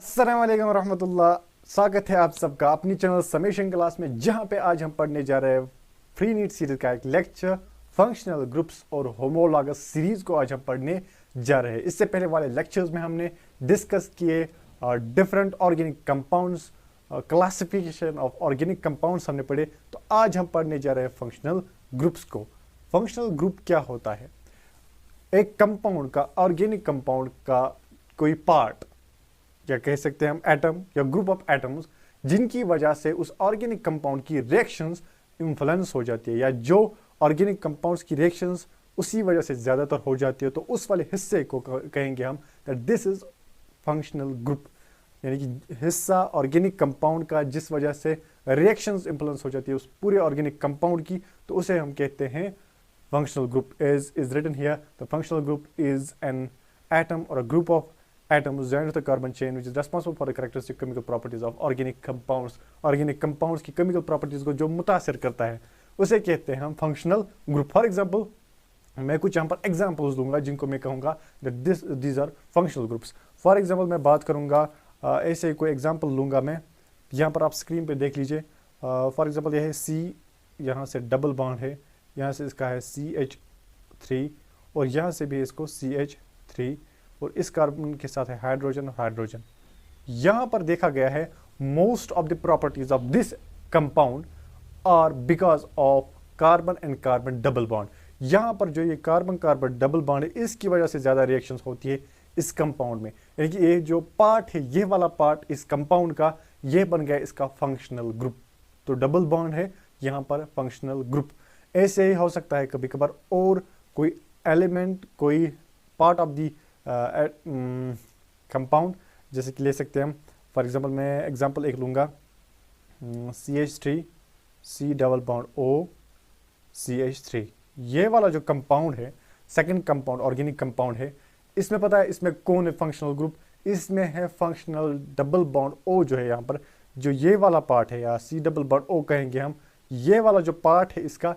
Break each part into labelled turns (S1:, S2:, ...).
S1: अस्सलाम वालेकुम रहमतुल्लाह। स्वागत है आप सबका अपनी चैनल समेशन क्लास में, जहां पे आज हम पढ़ने जा रहे हैं फ्री नीट सीरीज का एक लेक्चर फंक्शनल ग्रुप्स और होमोलॉगस सीरीज को आज हम पढ़ने जा रहे हैं। इससे पहले वाले लेक्चर्स में हमने डिस्कस किए different organic compounds, classification of organic compounds हमने पढ़े। तो आज हम पढ़ने जा रहे हैं फंक्शनल ग्रुप्स को। फंक्शनल ग्रुप क्या होता है? एक कंपाउंड का, ऑर्गेनिक कंपाउंड का कोई पार्ट, या कह सकते हैं हम एटम या ग्रुप ऑफ एटम्स, जिनकी वजह से उस ऑर्गेनिक कंपाउंड की रिएक्शंस इन्फ्लुएंस हो जाती है, या जो ऑर्गेनिक कंपाउंड्स की रिएक्शंस उसी वजह से ज़्यादातर हो जाती है, तो उस वाले हिस्से को कहेंगे हम that this is functional group. यानी कि हिस्सा ऑर्गेनिक कंपाउंड का जिस वजह से रिएक्शंस इन्फ्लुएंस हो जाती है उस पूरे ऑर्गेनिक कंपाउंड की, तो उसे हम कहते हैं functional group. Is written here the functional group is an atom or a group of atoms joined to the carbon chain which is responsible for the characteristic chemical properties of organic compounds। organic compounds की chemical properties को जो मुतासिर करता है उसे कहते हैं हम functional group। फॉर एग्जाम्पल मैं कुछ यहाँ पर एग्जाम्पल्स दूंगा जिनको मैं कहूँगा that these are functional groups। For example मैं बात करूँगा, ऐसे ही कोई एग्जाम्पल लूँगा मैं, यहाँ पर आप स्क्रीन पे देख लीजिए। फॉर एग्जाम्पल यह है C, यहाँ से डबल बॉन्ड है, यहाँ से इसका है CH3 और यहाँ से भी इसको CH3 और इस कार्बन के साथ है हाइड्रोजन और हाइड्रोजन। यहां पर देखा गया है most of the properties of this compound are because of carbon and carbon double bond. यहां पर जो ये कार्बन कार्बन डबल बॉन्ड है, इसकी वजह से ज्यादा रिएक्शंस होती है इस कंपाउंड में। यानी कि ये जो पार्ट है, ये वाला पार्ट इस कंपाउंड का, ये बन गया इसका फंक्शनल ग्रुप। तो डबल बॉन्ड है यहां पर फंक्शनल ग्रुप। ऐसे ही हो सकता है कभी कभार और कोई एलिमेंट, कोई पार्ट ऑफ दी कंपाउंड, जैसे कि ले सकते हैं हम। फॉर एग्जांपल मैं एग्जांपल एक लूँगा, CH3 C double bond O CH3। ये वाला जो कंपाउंड है, सेकंड कंपाउंड ऑर्गेनिक कंपाउंड है, इसमें पता है इसमें कौन है फंक्शनल ग्रुप? इसमें है फंक्शनल डबल बॉन्ड O। जो है यहाँ पर जो ये वाला पार्ट है, या C डबल बॉन्ड O कहेंगे हम, ये वाला जो पार्ट है इसका,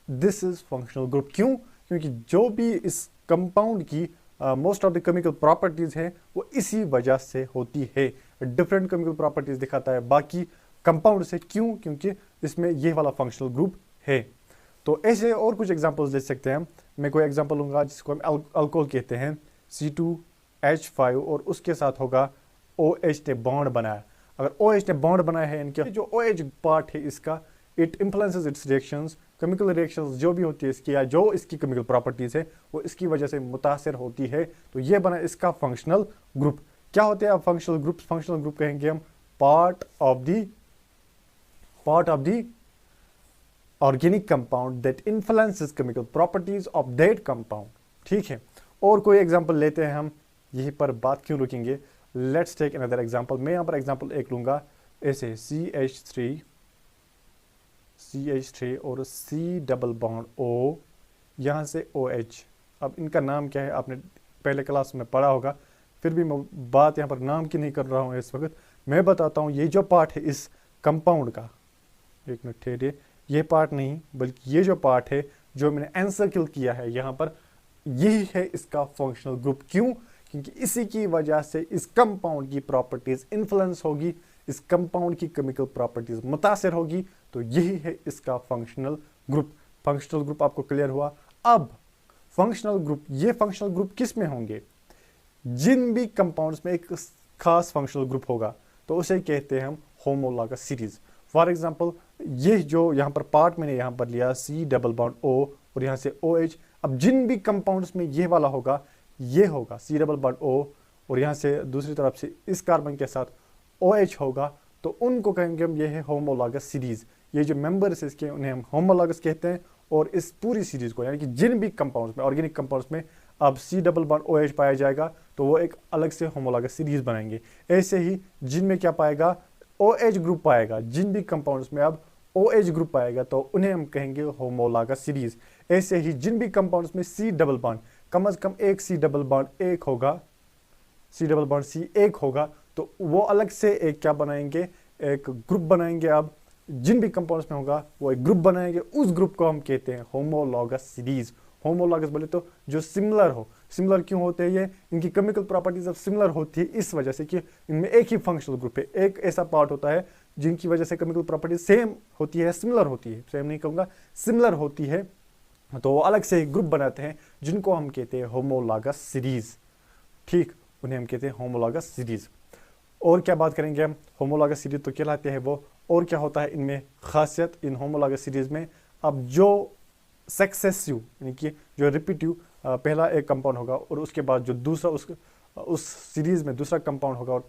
S1: दिस इज फंक्शनल ग्रुप। क्यों? क्योंकि जो भी इस कंपाउंड की most of the chemical properties है वो इसी वजह से होती है। डिफरेंट केमिकल प्रॉपर्टीज दिखाता है बाकी कंपाउंड से। क्यों? क्योंकि इसमें ये वाला फंक्शनल ग्रुप है। तो ऐसे और कुछ एग्जांपल्स ले सकते हैं। मैं कोई एग्जांपल लूंगा जिसको हम अल्कोहल कहते हैं, C2H5 और उसके साथ होगा OH ने बॉन्ड बनाया। अगर OH ने बॉन्ड बनाया है, इनके जो OH पार्ट है इसका, it influences it's reactions, chemical reactions जो भी होती है इसकी, या जो इसकी केमिकल प्रॉपर्टीज है वो इसकी वजह से मुतासिर होती है। तो ये बना इसका फंक्शनल ग्रुप। क्या होते हैं अब फंक्शनल ग्रुप? फंक्शनल ग्रुप कहेंगे हम part of the organic compound that influences chemical properties of that compound. ठीक है, और कोई एग्जांपल लेते हैं हम। यहीं पर बात क्यों रुकेंगे? Let's take another example. मैं यहाँ पर एग्जांपल एक लूंगा, ऐसे CH3 और C डबल बॉन्ड O, यहाँ से OH। अब इनका नाम क्या है आपने पहले क्लास में पढ़ा होगा, फिर भी मैं बात यहाँ पर नाम की नहीं कर रहा हूँ इस वक्त। मैं बताता हूँ ये जो पार्ट है इस कंपाउंड का, एक मिनट ठहरिए, ये पार्ट नहीं बल्कि ये जो पार्ट है जो मैंने एनसर्किल किया है यहाँ पर, यही है इसका फंक्शनल ग्रुप। क्यों? क्योंकि इसी की वजह से इस कंपाउंड की प्रॉपर्टीज इन्फ्लुएंस होगी, इस कंपाउंड की केमिकल प्रॉपर्टीज मुतासिर होगी। तो यही है इसका फंक्शनल ग्रुप। फंक्शनल ग्रुप आपको क्लियर हुआ? अब फंक्शनल ग्रुप, ये फंक्शनल ग्रुप किस में होंगे? जिन भी कंपाउंड्स में एक खास फंक्शनल ग्रुप होगा तो उसे कहते हैं हम होमोलॉगस सीरीज। फॉर एग्जांपल ये जो यहाँ पर पार्ट मैंने यहाँ पर लिया, C डबल बॉन्ड O और यहाँ से OH। अब जिन भी कंपाउंड्स में ये वाला होगा, ये होगा C डबल बॉन्ड O और यहाँ से दूसरी तरफ से इस कार्बन के साथ OH होगा, तो उनको कहेंगे हम ये है होमोलॉगस सीरीज। ये जो मेंबर्स इसके उन्हें हम होमोलॉगस कहते हैं। और इस पूरी सीरीज को, यानी कि जिन भी कंपाउंड्स में, ऑर्गेनिक कंपाउंड्स में अब C डबल बॉन्ड OH पाया जाएगा तो वो एक अलग से होमोलॉगस सीरीज बनाएंगे। ऐसे ही जिनमें क्या पाएगा? OH ग्रुप पाएगा। जिन भी कंपाउंड्स में अब OH ग्रुप पाएगा तो उन्हें हम कहेंगे होमोलॉगस सीरीज। ऐसे ही जिन भी कंपाउंड्स में C डबल बॉन्ड, कम से कम एक C डबल बॉन्ड एक होगा, C डबल बॉन्ड C एक होगा, तो वो अलग से एक क्या बनाएंगे? एक ग्रुप बनाएंगे। अब जिन भी कंपाउंड्स में होगा वो एक ग्रुप बनाएंगे, उस ग्रुप को हम कहते हैं होमोलॉगस सीरीज। होमोलॉगस बोले तो जो सिमिलर हो। सिमिलर क्यों होते हैं ये, इनकी केमिकल प्रॉपर्टीज अब सिमिलर होती है इस वजह से कि इनमें एक ही फंक्शनल ग्रुप है, एक ऐसा पार्ट होता है जिनकी वजह से केमिकल प्रॉपर्टीज सेम होती है, सिमिलर होती है, सेम नहीं कहूँगा, सिमिलर होती है, तो वो अलग से एक ग्रुप बनाते हैं जिनको हम कहते हैं होमोलॉगस सीरीज। ठीक, उन्हें हम कहते हैं होमोलॉगस सीरीज। और क्या बात करेंगे हम, होमोलॉगस सीरीज तो कहलाते हैं वो, और क्या होता है इनमें खासियत इन होमोलॉगस सीरीज में। अब जो सक्सेसिव यानी कि जो रिपीटिव पहला एक कंपाउंड होगा और उसके बाद जो दूसरा उस सीरीज में दूसरा कंपाउंड होगा,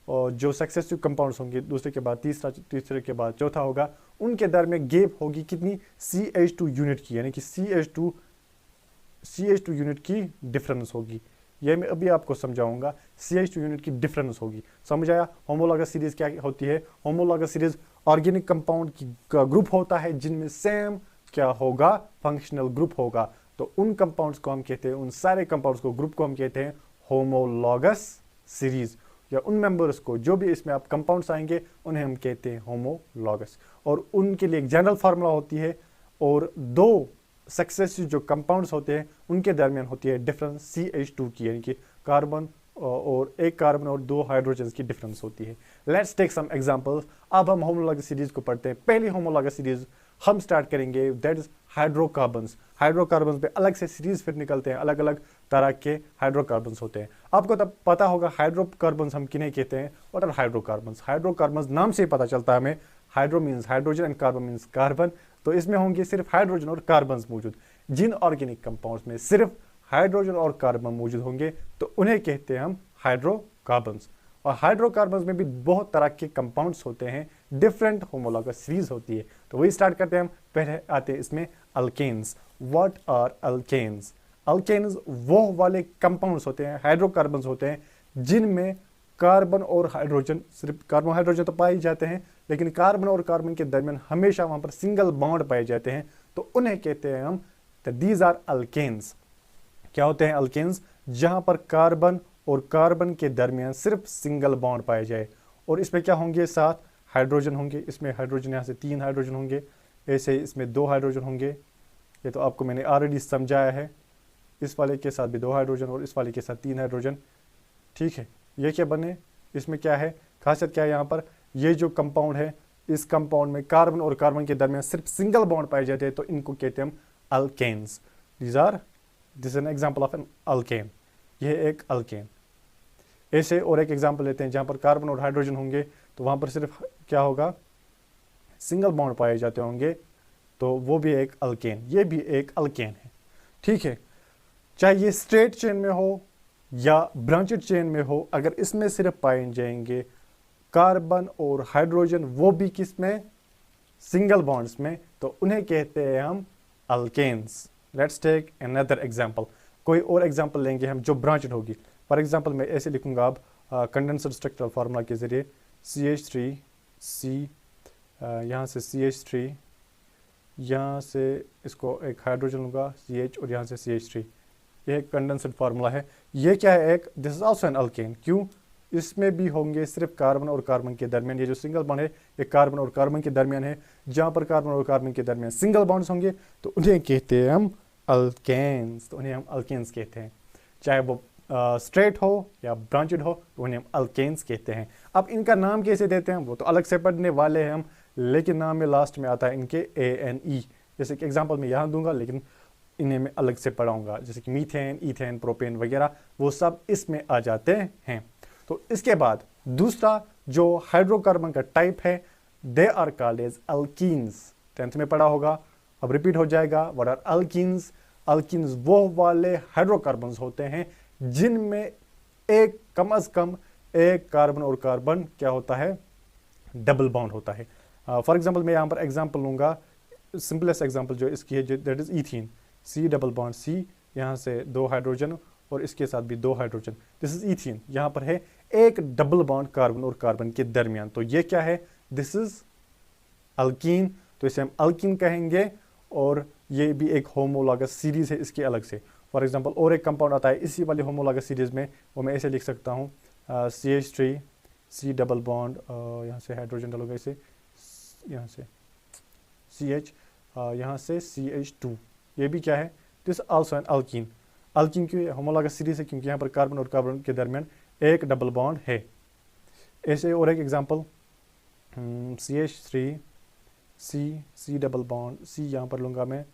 S1: और जो सक्सेसिव कंपाउंड्स होंगे दूसरे के बाद तीसरा, तीसरे के बाद चौथा होगा, उनके दरमियान गैप होगी कितनी, CH2 यूनिट की, यानी कि CH2 यूनिट की डिफरेंस होगी। ये मैं अभी आपको समझाऊंगा, CH2 यूनिट की डिफरेंस होगी। समझ आया। होमोलॉगस सीरीज क्या होती है, होमोलॉगस सीरीज ऑर्गेनिक कंपाउंड का ग्रुप होता है जिनमें सेम क्या होगा, फंक्शनल ग्रुप होगा। तो उन कंपाउंड्स को हम कहते हैं, उन सारे कंपाउंड्स को, ग्रुप को हम कहते हैं होमोलॉगस सीरीज, या उन मेंबर्स को जो भी इसमें आप कंपाउंड्स आएंगे उन्हें हम कहते हैं होमोलॉगस। और उनके लिए एक जनरल फार्मूला होती है, और दो सक्सेसिव जो कंपाउंड्स होते हैं उनके दरमियान होती है डिफरेंस CH2 की, यानी कि कार्बन और एक कार्बन और दो हाइड्रोजन की डिफरेंस होती है। Let's take some examples. अब हम होमोलॉगस सीरीज को पढ़ते हैं। पहली होमोलॉगस सीरीज हम स्टार्ट करेंगे, दैट इज हाइड्रोकार्बन्स। हाइड्रोकार्बन्स पे अलग से सीरीज फिर निकलते हैं, अलग अलग तरह के हाइड्रोकार्बन्स होते हैं। आपको तब पता होगा हाइड्रोकार्बन्स हम किन्हें कहते हैं, व्हाट आर हाइड्रोकार्बन्स। हाइड्रोकार्बन्स नाम से ही पता चलता है हमें, hydro means hydrogen and carbon means carbon, तो इसमें होंगे सिर्फ हाइड्रोजन और कार्बन मौजूद। जिन ऑर्गेनिक कंपाउंड्स में सिर्फ हाइड्रोजन और कार्बन मौजूद होंगे तो उन्हें कहते हैं हम हाइड्रोकार्बन्स। और हाइड्रोकार्बन्स में भी बहुत तरह के कंपाउंड्स होते हैं, डिफरेंट होमोलॉगस सीरीज होती है। तो वही स्टार्ट करते हैं हम। पहले आते हैं इसमें alkanes. What are alkanes. Alkanes वो वाले कंपाउंड्स होते हैं, हाइड्रोकार्बन्स होते हैं जिनमें कार्बन और हाइड्रोजन, सिर्फ कार्बन हाइड्रोजन तो पाए जाते हैं, लेकिन कार्बन और कार्बन के दरमियान हमेशा वहां पर सिंगल बॉन्ड पाए जाते हैं, तो उन्हें कहते हैं हम दीज आर अल्केन्स। क्या होते हैं अल्केन्स, जहां पर कार्बन और कार्बन के दरमियान सिर्फ सिंगल बॉन्ड पाए जाए। और इसमें क्या होंगे, साथ हाइड्रोजन होंगे, इसमें हाइड्रोजन यहाँ से 3 हाइड्रोजन होंगे, ऐसे इसमें 2 हाइड्रोजन होंगे। ये तो आपको मैंने ऑलरेडी समझाया है, इस वाले के साथ भी 2 हाइड्रोजन और इस वाले के साथ 3 हाइड्रोजन। ठीक है, ये क्या बने, इसमें क्या है खासियत, क्या है यहाँ पर, ये जो कंपाउंड है इस कंपाउंड में कार्बन और कार्बन के दरमियान सिर्फ सिंगल बॉन्ड पाए जाते हैं, तो इनको कहते हैं हम alkanes. This an example of an alkane. यह एक अल्केन। ऐसे और एक एग्जांपल लेते हैं जहां पर कार्बन और हाइड्रोजन होंगे, तो वहां पर सिर्फ क्या होगा, सिंगल बॉन्ड पाए जाते होंगे, तो वो भी एक अल्केन। ये भी एक अल्केन है। ठीक है, चाहे ये स्ट्रेट चेन में हो या ब्रांचेड चेन में हो, अगर इसमें सिर्फ पाए जाएंगे कार्बन और हाइड्रोजन, वो भी किस में, सिंगल बॉन्ड्स में, तो उन्हें कहते हैं हम alkanes. Let's take another example. कोई और एग्जांपल लेंगे हम जो ब्रांचेड होगी। फॉर एग्जांपल मैं ऐसे लिखूंगा अब कंडेंसर स्ट्रक्चरल फार्मूला के जरिए, CH3C, यहाँ से CH3, यहाँ से इसको एक हाइड्रोजन लूँगा CH और यहाँ से CH3। यह एक कंडेंसर फार्मूला है। ये क्या है, एक this is also an alkane. क्यों, इसमें भी होंगे सिर्फ कार्बन और कार्बन के दरमियान, ये जो सिंगल बॉन्ड है ये कार्बन और कार्बन के दरमियान है, जहां पर कार्बन और कार्बन के दरमियान सिंगल बॉन्ड्स होंगे तो उन्हें कहते हैं हम अल्केन्स। तो उन्हें हम अल्केन्स कहते हैं, चाहे वो स्ट्रेट हो या ब्रांचेड हो, तो उन्हें हम अल्केन्स कहते हैं। अब इनका नाम कैसे देते हैं वो तो अलग से पढ़ने वाले हैं हम, लेकिन नाम में लास्ट में आता है इनके ANE। जैसे कि एग्जाम्पल मैं यहाँ दूंगा, लेकिन इन्हें मैं अलग से पढ़ाऊंगा, जैसे कि मीथेन, इथेन, प्रोपेन वगैरह, वो सब इसमें आ जाते हैं। तो इसके बाद दूसरा जो हाइड्रोकार्बन का टाइप है, they are called as alkenes. 10th में पढ़ा होगा, अब रिपीट हो जाएगा। What are alkenes. अल्कीन्स वो वाले हाइड्रोकार्बन्स होते हैं जिनमें एक कम से कम एक कार्बन और कार्बन क्या होता है, डबल बॉन्ड होता है। फॉर एग्जांपल मैं यहाँ पर एग्जांपल लूँगा, सिंपलेस्ट एग्जांपल जो इसकी है, that is ethene. C double bond C, यहाँ से 2 हाइड्रोजन और इसके साथ भी 2 हाइड्रोजन, दिस इज इथीन। यहाँ पर है एक डबल बॉन्ड कार्बन और कार्बन के दरमियान, तो ये क्या है, दिस इज अल्कीन। तो इसे हम अल्कीन कहेंगे, और ये भी एक होमोलॉगस सीरीज है इसके अलग से। फॉर एग्जांपल और एक कंपाउंड आता है इसी वाली होमोलॉगस सीरीज में, वो मैं ऐसे लिख सकता हूँ, CH3 C डबल बॉन्ड, यहाँ से हाइड्रोजन डालोगे इसे, यहाँ से CH, यहाँ से CH2। ये भी क्या है, this also an alkyne. Alkyne की होमोलॉगस सीरीज है क्योंकि यहाँ पर कार्बन और कार्बन के दरमियान एक डबल बॉन्ड है। ऐसे और एक example CH3 C double bond C यहाँ पर लूँगा मैं,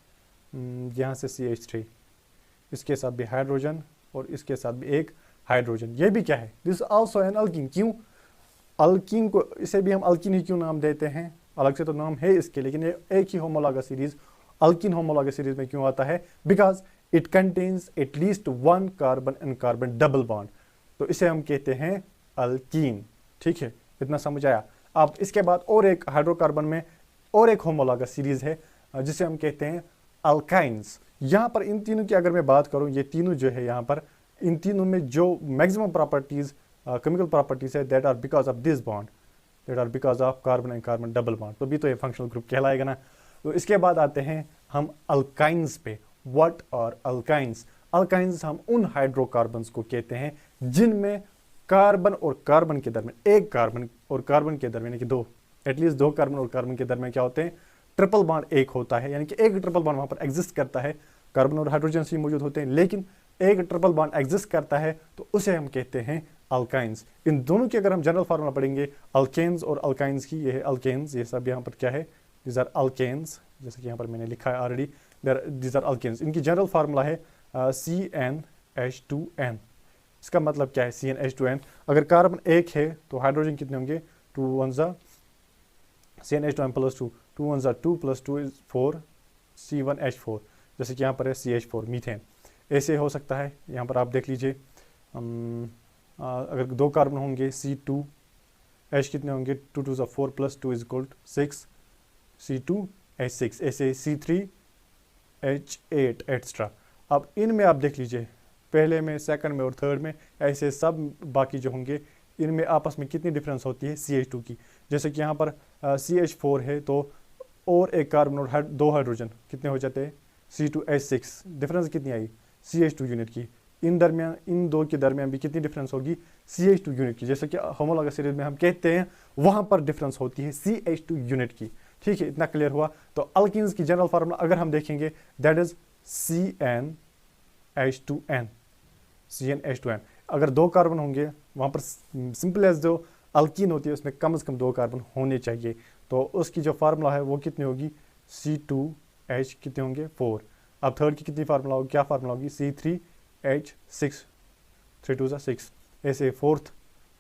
S1: यहाँ से CH3, इसके साथ भी हाइड्रोजन और इसके साथ भी एक हाइड्रोजन। ये भी क्या है, दिस आल्सो एन अल्कीन। क्यों अल्कीन को, इसे भी हम अल्कीन ही क्यों नाम देते हैं, अलग से तो नाम है इसके, लेकिन ये एक ही homologous series alkene homologous series में क्यों आता है, because it contains at least one carbon and carbon double bond, तो इसे हम कहते हैं अल्कीन। ठीक है, इतना समझ आया। अब इसके बाद और एक हाइड्रोकार्बन में और एक होमोलॉगस सीरीज है जिसे हम कहते हैं अल्काइंस। यहाँ पर इन तीनों की अगर मैं बात करूँ, ये तीनों जो है यहाँ पर, इन तीनों में जो मैक्सिमम प्रॉपर्टीज केमिकल प्रॉपर्टीज है that are because of this bond, that are because of carbon and carbon double bond, तो भी तो ये फंक्शनल ग्रुप कहलाएगा ना। तो इसके बाद आते हैं हम अल्काइंस पे। What are alkynes? अल्काइंस हम उन हाइड्रोकार्बन्स को कहते हैं जिनमें कार्बन और कार्बन के दरमियान, एक कार्बन और कार्बन के दरमियान, यानी कि दो, एटलीस्ट दो कार्बन और कार्बन के दरमियान क्या होते हैं, ट्रिपल बॉन्ड एक होता है, यानी कि एक ट्रिपल बॉन्ड वहां पर एग्जिस्ट करता है। कार्बन और हाइड्रोजन ही मौजूद होते हैं, लेकिन एक ट्रिपल बॉन्ड एग्जिस्ट करता है, तो उसे हम कहते हैं अल्काइंस। इन दोनों की अगर हम जनरल फार्मूला पढ़ेंगे अल्केन्स और अल्काइंस की, ये है अल्केन्स, ये सब यहाँ पर क्या है, दीज आर अल्केन्स, जैसे कि यहाँ पर मैंने लिखा है ऑलरेडी, दीज आर अल्केन्स। इनकी जनरल फार्मूला है CnH2n। इसका मतलब क्या है CnH2n? अगर कार्बन एक है तो हाइड्रोजन कितने होंगे, 2 1 CnH2n plus 2, 2 1 2 plus 2 is 4 C1H4, जैसे कि यहाँ पर है CH4 मीथेन। ऐसे हो सकता है, यहाँ पर आप देख लीजिए, अगर दो कार्बन होंगे C2H कितने होंगे, 2 2 4 प्लस 2 इज इक्वल 6 C2H6, ऐसे C3H8 एक्स्ट्रा। अब इनमें आप देख लीजिए, पहले में, सेकंड में और थर्ड में, ऐसे सब बाकी जो होंगे इनमें आपस में कितनी डिफरेंस होती है CH2 की। जैसे कि यहाँ पर CH4 है तो और एक कार्बन और दो हाइड्रोजन कितने हो जाते हैं C2H6, डिफरेंस कितनी आई CH2 यूनिट की। इन दरमियान, इन दो के दरमियान भी कितनी डिफरेंस होगी CH2 यूनिट की, जैसे कि होमोलॉगस सीरीज में हम कहते हैं वहाँ पर डिफरेंस होती है CH2 यूनिट की। ठीक है, इतना क्लियर हुआ। तो अल्कीन्स की जनरल फार्मूला अगर हम देखेंगे दैट इज CnH2n। अगर दो कार्बन होंगे वहाँ पर सिंपल एज जो अल्कीन होती है उसमें कम से कम दो कार्बन होने चाहिए, तो उसकी जो फार्मूला है वो कितनी होगी, C2H कितने होंगे 4। अब थर्ड की कितनी फार्मूला होगी, क्या फार्मूला होगी, C3H6, 3 2 6। ऐसे फोर्थ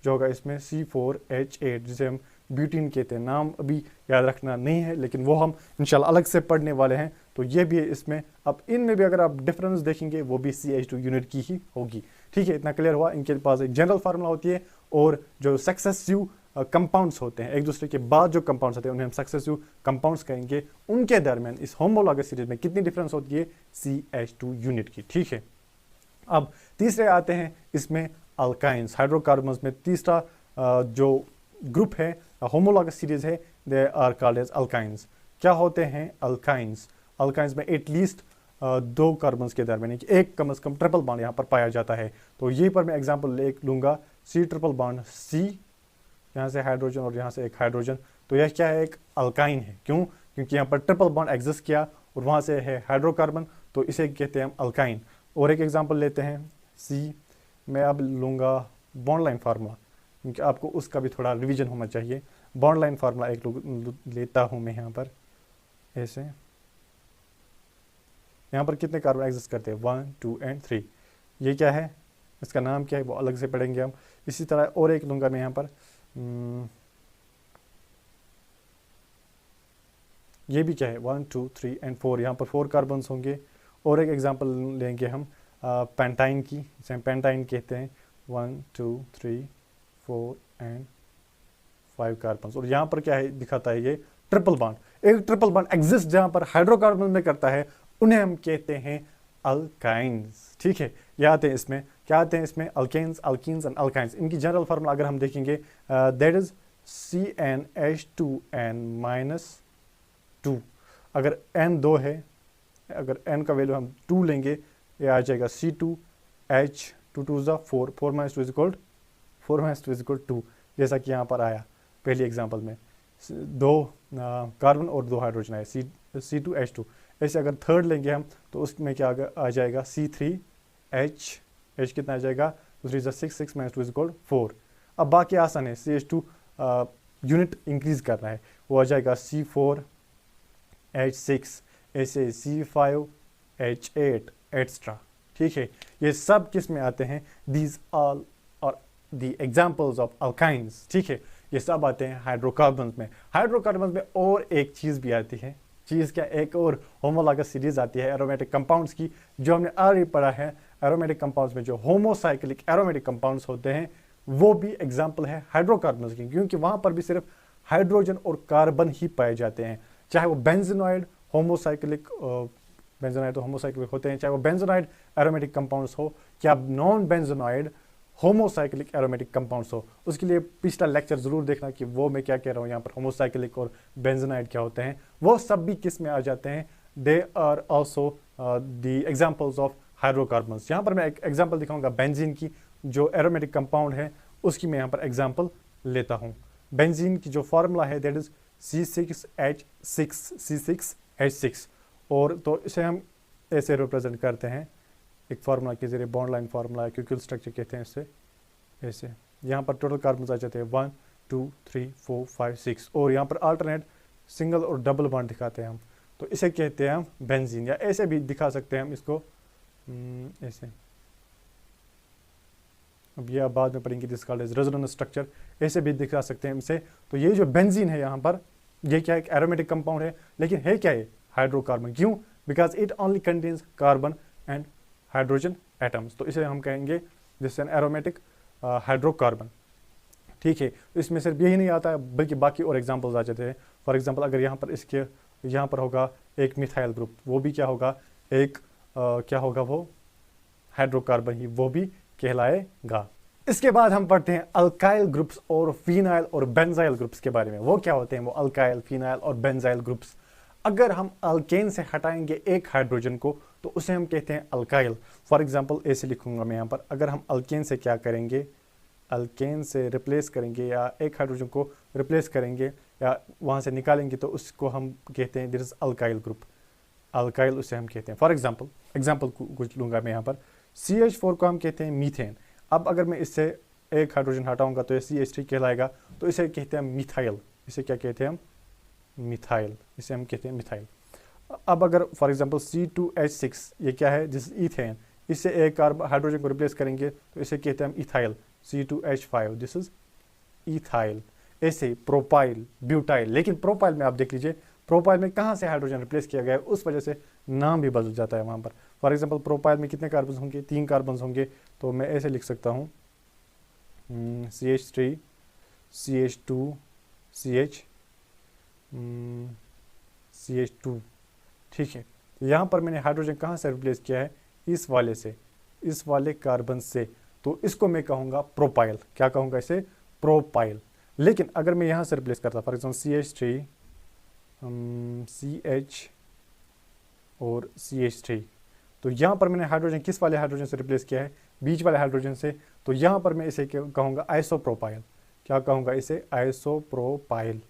S1: जो होगा इसमें C4H8, जिसे हम ब्यूटीन कहते हैं। नाम अभी याद रखना नहीं है, लेकिन वो हम इंशाल्लाह अलग से पढ़ने वाले हैं, तो ये भी है इसमें। अब इनमें भी अगर आप डिफरेंस देखेंगे वो भी CH2 यूनिट की ही होगी। ठीक है, इतना क्लियर हुआ। इनके पास एक जनरल फार्मूला होती है, और जो सक्सेसिव कंपाउंड्स होते हैं, एक दूसरे के बाद जो कंपाउंड्स होते हैं उन्हें हम सक्सेसिव कंपाउंड्स कहेंगे। उनके दरमियान इस होमोलॉगस सीरीज में कितनी डिफरेंस होती है CH2 यूनिट की। ठीक है, अब तीसरे आते हैं इसमें अल्काइंस। हाइड्रोकार्बन्स में तीसरा जो ग्रुप है होमोलॉगस सीरीज है, they are called as alkynes. क्या होते हैं अल्काइंस? अल्काइंस में एटलीस्ट दो कार्बन्स के दरमियान एक कम से कम ट्रिपल बॉन्ड यहाँ पर पाया जाता है। तो यहीं पर मैं एग्जांपल एक लूँगा, C ट्रिपल बॉन्ड C, यहाँ से हाइड्रोजन और यहाँ से एक हाइड्रोजन, तो यह क्या है, एक अल्काइन है। क्यों? क्योंकि यहाँ पर ट्रिपल बॉन्ड एग्जिस्ट किया और वहाँ से है हाइड्रोकार्बन, तो इसे कहते हैं हम अल्काइन। और एक एग्जांपल लेते हैं C, मैं अब लूँगा बॉन्ड लाइन फार्मूला, क्योंकि आपको उसका भी थोड़ा रिवीजन होना चाहिए। बॉन्ड लाइन फार्मूला एक लेता हूँ मैं यहाँ पर, ऐसे यहाँ पर कितने कार्बन एग्जिस्ट करते हैं, 1 2 and 3। ये क्या है, इसका नाम क्या है वो अलग से पढ़ेंगे हम। इसी तरह और एक लूँगा मैं यहाँ पर, ये भी क्या है, 1 2 3 and 4, यहाँ पर 4 कार्बन्स होंगे। और एक एग्जांपल लेंगे हम पेंटाइन की, जिसे हम पेंटाइन कहते हैं, 1 2 3 4 and 5 कार्बन्स। और यहाँ पर क्या है दिखाता है, ये ट्रिपल बॉन्ड। एक ट्रिपल बॉन्ड एग्जिस्ट जहाँ पर हाइड्रोकार्बन में करता है उन्हें हम कहते हैं अल्काइंस। ठीक है, ये आते हैं इसमें, क्या आते हैं इसमें, अल्केन्स, अल्कीन्स एंड अल्काइंस। इनकी जनरल फार्मूला अगर हम देखेंगे दैट इज CnH2n-2। अगर n 2 है, अगर n का वैल्यू हम 2 लेंगे, ये आ जाएगा C2H, 2 2 4, 4 - 2 इज इक्वल 2, जैसा कि यहाँ पर आया पहली एग्जांपल में। दो कार्बन और दो हाइड्रोजन आए, C2H2। ऐसे अगर थर्ड लेंगे हम तो उसमें क्या आ जाएगा C3H कितना आ जाएगा, दूसरी 6 6 - 2 = 4। अब बाकी आसान है, CH2 यूनिट इंक्रीज करना है, वो आ जाएगा C4H6, ऐसे C5H8 एक्स्ट्रा। ठीक है, ये सब किस में आते हैं, दीज ऑल और दी एग्जाम्पल्स ऑफ अल्काइंस। ठीक है, ये सब आते हैं हाइड्रोकार्बन्स में। हाइड्रोकार्बन्स में और एक चीज़ भी आती है, चीज़ क्या, एक और होमोलॉगस सीरीज आती है एरोमेटिक कंपाउंड्स की, जो हमने ऑलरेडी पढ़ा है। एरोमेटिक कंपाउंड्स में जो होमोसाइक्लिक एरोमेटिक कंपाउंड्स होते हैं वो भी एग्जाम्पल है हाइड्रोकार्बन्स की, क्योंकि वहाँ पर भी सिर्फ हाइड्रोजन और कार्बन ही पाए जाते हैं, चाहे वो बेंजोनॉइड होमोसाइक्लिक, बेंजोनॉइड तो होमोसाइक्लिक होते हैं, चाहे वो बेंजोनॉइड एरोमेटिक कंपाउंड्स हो या non benzenoid homocyclic aromatic compounds हो। उसके लिए पिछला लेक्चर जरूर देखना कि वो मैं क्या कह रहा हूँ, यहाँ पर होमोसाइक्लिक और बेंजोनाइड क्या होते हैं, वो सब भी किस में आ जाते हैं, they are also the examples of hydrocarbons. यहाँ पर मैं एक एग्जाम्पल दिखाऊंगा बेंजीन की, जो एरोमेटिक कंपाउंड है उसकी मैं यहाँ पर एग्जाम्पल लेता हूँ। बेंजीन की जो फार्मूला है दैट इज C6H6, और तो इसे हम ऐसे रिप्रेजेंट करते हैं एक फार्मूला के जरिए, बॉन्ड लाइन फार्मूला है, क्यूक्यूल स्ट्रक्चर कहते हैं इससे। ऐसे यहाँ पर टोटल कार्बन आ जाते हैं 1 2 3 4 5 6, और यहाँ पर अल्टरनेट सिंगल और डबल बॉन्ड दिखाते हैं हम, तो इसे कहते हैं हम बेंजीन, या ऐसे भी दिखा सकते हैं हम इसको ऐसे। अब ये आप बाद में पढ़ेंगे, this called as resonance structure, ऐसे भी दिखा सकते हैं इसे। तो ये जो बेंजीन है यहाँ पर, ये क्या है, एक एरोमेटिक कंपाउंड है, लेकिन है क्या है, हाइड्रोकार्बन। क्यों, because it only contains carbon and hydrogen atoms, तो इसे हम कहेंगे दिस एन एरोमेटिक हाइड्रोकार्बन। ठीक है, तो इसमें सिर्फ यही नहीं आता है बल्कि बाकी और एग्जांपल्स आ जाते हैं। फॉर एग्जांपल अगर यहाँ पर इसके यहाँ पर होगा एक मिथाइल ग्रुप, वो भी क्या होगा, एक क्या होगा, वो हाइड्रोकार्बन ही वो भी कहलाएगा। इसके बाद हम पढ़ते हैं अल्काइल ग्रुप्स और फिनाइल और बेंजाइल ग्रुप्स के बारे में। वो क्या होते हैं, वो अल्काइल, फिनाइल और बेंजाइल ग्रुप्स। अगर हम अल्केन से हटाएंगे एक हाइड्रोजन को तो उसे हम कहते हैं अल्काइल। फॉर एग्जांपल ऐसे लिखूंगा मैं यहाँ पर, अगर हम अल्केन से क्या करेंगे, अल्केन से रिप्लेस करेंगे या एक हाइड्रोजन को रिप्लेस करेंगे या वहाँ से निकालेंगे तो उसको हम कहते हैं this is alkyl group, alkyl उसे हम कहते हैं। फॉर एग्जाम्पल कुछ लूँगा मैं यहाँ पर, CH4 को हम कहते हैं मीथेन। अब अगर मैं इससे एक हाइड्रोजन हटाऊंगा तो ये CH3 कहलाएगा, तो इसे कहते हैं मिथाइल। इसे क्या कहते हैं हम, मिथाइल, इसे हम कहते हैं मिथाइल। अब अगर फॉर एग्जांपल C2H6, ये क्या है, जिस ईथेन, इससे एक हाइड्रोजन को रिप्लेस करेंगे तो इसे कहते हैं हम ethyl, C2H5, this is ethyl. ऐसे प्रोपाइल, ब्यूटाइल, लेकिन प्रोपाइल में आप देख लीजिए प्रोपाइल में कहाँ से हाइड्रोजन रिप्लेस किया गया है, उस वजह से नाम भी बदल जाता है वहाँ पर। फॉर एग्जांपल प्रोपाइल में कितने कार्बन होंगे, 3 कार्बन होंगे, तो मैं ऐसे लिख सकता हूँ CH3 CH2 CH2। ठीक है, यहाँ पर मैंने हाइड्रोजन कहाँ से रिप्लेस किया है, इस वाले से, इस वाले कार्बन से, तो इसको मैं कहूँगा प्रोपाइल। क्या कहूँगा इसे, प्रोपाइल। लेकिन अगर मैं यहाँ से रिप्लेस करता, फॉर एग्जाम्पल CH3 CH और CH3, तो यहाँ पर मैंने हाइड्रोजन किस वाले हाइड्रोजन से रिप्लेस किया है, बीच वाले हाइड्रोजन से, तो यहाँ पर मैं इसे कहूँगा आइसोप्रोपाइल। क्या कहूँगा इसे, आइसोप्रोपाइल।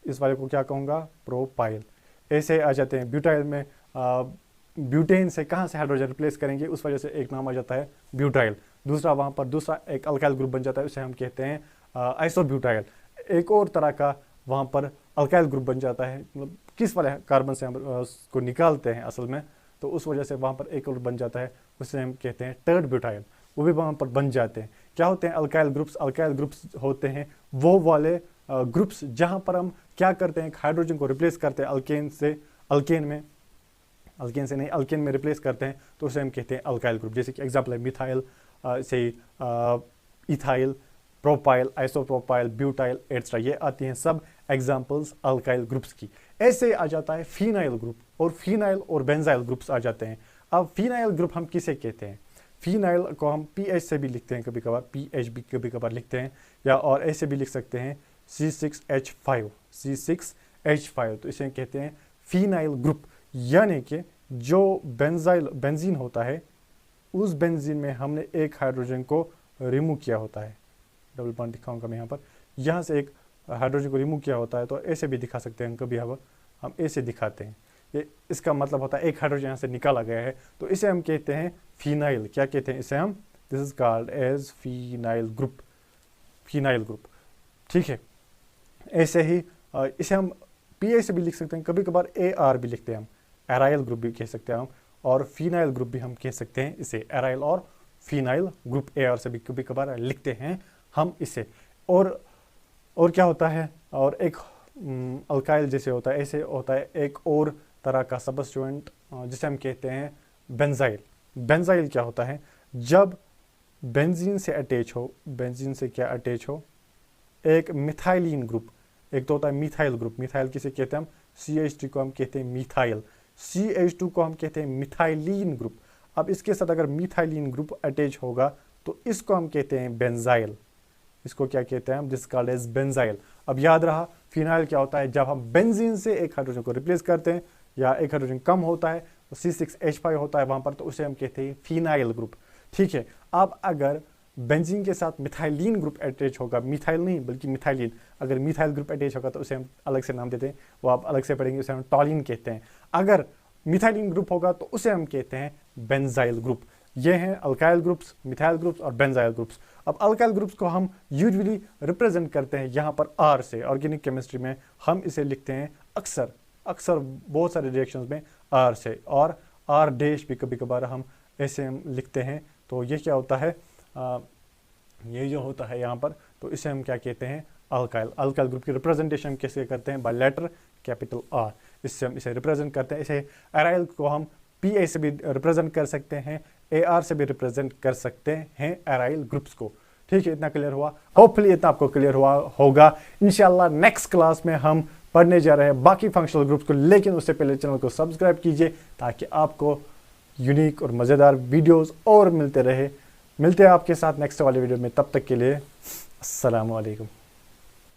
S1: इस वाले को क्या कहूँगा, प्रोपाइल। ऐसे आ जाते हैं ब्यूटाइल में, ब्यूटेन से कहाँ से हाइड्रोजन रिप्लेस करेंगे, उस वजह से एक नाम आ जाता है ब्यूटाइल। दूसरा वहाँ पर दूसरा एक अल्काइल ग्रुप बन जाता है, उसे हम कहते हैं आइसोब्यूटाइल। एक और तरह का वहाँ पर अल्काइल ग्रुप बन जाता है, मतलब किस वाले कार्बन से हम उसको निकालते हैं असल में, तो उस वजह से वहाँ पर एक और बन जाता है, उसे हम कहते हैं टर्ड ब्यूटाइल। वो भी वहाँ पर बन जाते हैं। क्या होते हैं अल्काइल ग्रुप्स, अल्काइल ग्रुप्स होते हैं वो वाले ग्रुप्स जहाँ पर हम क्या करते हैं, हाइड्रोजन को रिप्लेस करते हैं अल्केन से, अल्केन में रिप्लेस करते हैं, तो उसे हम कहते हैं अल्काइल ग्रुप। जैसे कि एग्जाम्पल है मिथाइल, से ethyl, propyl, isopropyl, butyl extra, ये आती हैं सब एग्जाम्पल्स अल्काइल ग्रुप्स की। ऐसे आ जाता है फिनाइल ग्रुप, और फिनाइल और बेंजाइल ग्रुप्स आ जाते हैं। अब फिनाइल ग्रुप हम किसे कहते हैं, फिनाइल को हम PH से भी लिखते हैं, कभी कभार PH भी कभी कभार लिखते हैं, या और ऐसे भी लिख सकते हैं C6H5, तो इसे कहते हैं फिनाइल ग्रुप। यानी कि जो बेंजीन होता है, उस बेंजीन में हमने एक हाइड्रोजन को रिमूव किया होता है, डबल बॉन्ड दिखाऊंगा मैं यहाँ पर, यहाँ से एक हाइड्रोजन को रिमूव किया होता है, तो ऐसे भी दिखा सकते हैं कभी हम ऐसे दिखाते हैं। ये इसका मतलब होता है एक हाइड्रोजन यहाँ से निकाला गया है, तो इसे हम कहते हैं फिनाइल। क्या कहते हैं इसे हम? This is called as phenyl group, phenyl group. ठीक है, ऐसे ही इसे हम पी से भी लिख सकते हैं, कभी कभार AR भी लिखते हैं हम, एराइल ग्रुप भी कह सकते हैं हम, और फिनाइल ग्रुप भी हम कह सकते हैं इसे, एराइल और फिनाइल ग्रुप AR से भी कभी कभार लिखते हैं हम इसे। और क्या होता है, और एक अल्काइल जैसे होता है, ऐसे होता है एक और तरह का सबस्टिट्यूएंट जिसे हम कहते हैं बेंजाइल। बेंजाइल क्या होता है? जब बेंजीन से अटैच हो, बेंजीन से क्या अटैच हो, एक मिथाइलिन ग्रुप, एक तो होता है मिथाइल ग्रुप। मिथाइल किसे कहते हैं हम? CH3 को हम कहते हैं मिथाइल, CH2 को हम कहते हैं मिथाइलिन ग्रुप। अब इसके साथ अगर मिथाइलिन ग्रुप अटैच होगा तो इसको हम कहते हैं बेंजाइल। इसको क्या कहते हैं हम? This called as benzyl. अब याद रहा, फिनाइल क्या होता है? जब हम बेंजीन से एक हाइड्रोजन को रिप्लेस करते हैं या एक हाइड्रोजन कम होता है तो C6H5 होता है वहां पर, तो उसे हम कहते हैं फिनाइल ग्रुप। ठीक है, अब अगर बेंजीन के साथ मिथाइलिन ग्रुप अटैच होगा, मिथाइल नहीं बल्कि मिथाइलिन, अगर मिथाइल ग्रुप अटैच होगा तो उसे हम अलग से नाम देते हैं, वो आप अलग से पढ़ेंगे, उसे हम टॉलिन कहते हैं। अगर मिथाइलिन ग्रुप होगा तो उसे हम कहते हैं बेंजाइल ग्रुप। ये हैं अल्काइल ग्रुप्स, मिथाइल ग्रुप्स और बेंजाइल ग्रुप्स। अब अल्काइल ग्रुप्स को हम यूजुअली रिप्रेजेंट करते हैं यहाँ पर R से। ऑर्गेनिक केमिस्ट्री में हम इसे लिखते हैं अक्सर बहुत सारे रिएक्शंस में R से, और R डैश भी कभी कभार हम ऐसे हम लिखते हैं। तो ये क्या होता है, ये जो होता है यहाँ पर, तो इसे हम क्या कहते हैं? अल्काइल। अल्काइल ग्रुप की रिप्रेजेंटेशन कैसे करते हैं? बाय लेटर कैपिटल R, इससे हम इसे रिप्रेजेंट करते हैं। इसे एराइल को हम PA से भी रिप्रेजेंट कर सकते हैं, AR से भी रिप्रेजेंट कर सकते हैं एराइल ग्रुप्स को। ठीक है, इतना क्लियर हुआ? होपफुली इतना आपको क्लियर हुआ होगा। इंशाल्लाह नेक्स्ट क्लास में हम पढ़ने जा रहे हैं बाकी फंक्शनल ग्रुप्स को, लेकिन उससे पहले चैनल को सब्सक्राइब कीजिए ताकि आपको यूनिक और मज़ेदार वीडियोस और मिलते रहे। मिलते हैं आपके साथ नेक्स्ट वाले वीडियो में, तब तक के लिए अस्सलाम वालेकुम।